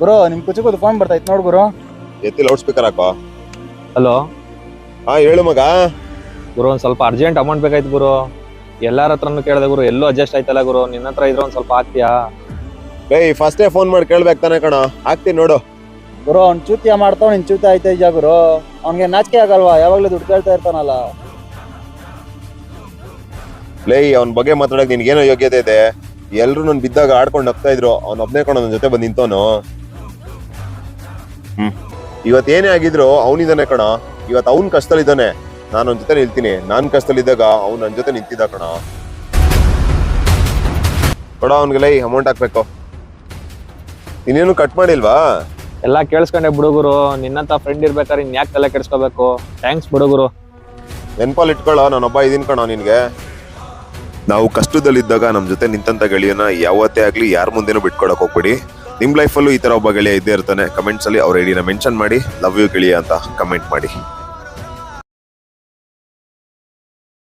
ಗುರು ನಿಮ್ ಕುಚುಕುದು ಫೋನ್ ಬರ್ತೈತ್ ನೋಡ್ ಗುರು. ಎತ್ತಿ ಲೌಡ್ ಸ್ಪೀಕರ್ ಹಾಕೋ. ಹಲೋ ಹಾ ಹೇಳು ಮಗ. ಗುರು ಒಂದ್ ಸ್ವಲ್ಪ ಅರ್ಜೆಂಟ್ ಅಮೌಂಟ್ ಬೇಕಾಯ್ತು ಗುರು. ಎಲ್ಲಾರ ಹತ್ರನು ಕೇಳಿದೆ ಗುರು, ಎಲ್ಲೂ ಅಡ್ಜಸ್ಟ್ ಆಯ್ತಲ್ಲ ಗುರು. ನಿನ್ನ ಹತ್ರ ಇದ್ರೆ ಒಂದ್ ಸ್ವಲ್ಪ ಹಾಕ್ತೀಯಾ? ಫಸ್ಟೇ ಫೋನ್ ಮಾಡಿ ಕೇಳ್ಬೇಕು ತಾನೆ ಕಣ, ಹಾಕ್ತೀನಿ ನೋಡು. ಗುರು ಅವ್ನ್ ಚೂತಿಯ ಮಾಡ್ತಾವ್, ನಿನ್ ಚೂತಿ ಆಯ್ತಾ ಇದ್ಯಾ ಗುರು? ಅವ್ನ್ಗೆ ನಾಚಿಕೆ ಆಗಲ್ವಾ? ಯಾವಾಗ್ಲೂ ದುಡ್ಡು ಕೇಳ್ತಾ ಇರ್ತಾನಲ್ಲ. ಅವ್ನ ಬಗ್ಗೆ ಮಾತಾಡಕ್ ನಿನ್ಗೇನೋ ಯೋಗ್ಯತೆ ಇದೆ? ಎಲ್ರು ನನ್ ಬಿದ್ದಾಗ ಆಡ್ಕೊಂಡು ಹೋಗ್ತಾ ಇದ್ರು, ಅವ್ನ ಒಬ್ನೇ ಕಣ ನನ್ ಜೊತೆ ಬಂದ್ ನಿಂತವನು. ಇವತ್ತೇನೇ ಆಗಿದ್ರು ಅವನಿದಾನೆ ಕಣ. ಇವತ್ ಅವ್ನ್ ಕಷ್ಟದಲ್ಲಿದ್ದಾನೆ, ನಾನು ಅವ್ನ ಜೊತೆ ನಿಲ್ತೀನಿ. ನಾನ್ ಕಷ್ಟದಲ್ಲಿದ್ದಾಗ ಅವ್ನು ನನ್ ಜೊತೆ ನಿಂತಿದ್ದ ಕಣ. ಕೊಡ ಅವ್ನ್ಗೆ ಅಮೌಂಟ್ ಹಾಕ್ಬೇಕು. ಇನ್ನೇನು ಕಟ್ ಮಾಡಿಲ್ವಾ? ಎಲ್ಲಾ ಕೇಳಿಸ್ಕೊಂಡೆ ಬಿಡುಗುರು. ನಿನ್ನಂತ ಫ್ರೆಂಡ್ ಇರ್ಬೇಕಾದ್ರೆ ಇನ್ ಯಾಕೆ ತಲೆ ಕೆಡಿಸ್ಕೋಬೇಕು? ಥ್ಯಾಂಕ್ಸ್ ಬಿಡುಗುರು. ನೆನ್ಪಲ್ಲಿ ಇಟ್ಕೊಳ್ಳೋ, ನಾನೊಬ್ಬ ಇದೀನಿ ಕಣ ನಿನ್ಗೆ. ನಾವು ಕಷ್ಟದಲ್ಲಿದ್ದಾಗ ನಮ್ ಜೊತೆ ನಿಂತಂತ ಗೆಳೆಯನ ಯಾವತ್ತೇ ಆಗ್ಲಿ ಯಾರ ಮುಂದೆನೂ ಬಿಟ್ಕೊಡಕ್ ಹೋಗ್ಬೇಡಿ. ನಿಮ್ ಲೈಫಲ್ಲೂ ಈ ತರ ಒಬ್ಬ ಗೆಳೆಯ ಇದ್ದೇ ಇರ್ತಾನೆ. ಕಮೆಂಟ್ಸ್ ಅಲ್ಲಿ ಅವ್ರ ಐಡಿನ ಮೆನ್ಷನ್ ಮಾಡಿ, ಲವ್ ಯು ಗೆಳೆಯ ಅಂತ ಕಮೆಂಟ್ ಮಾಡಿ.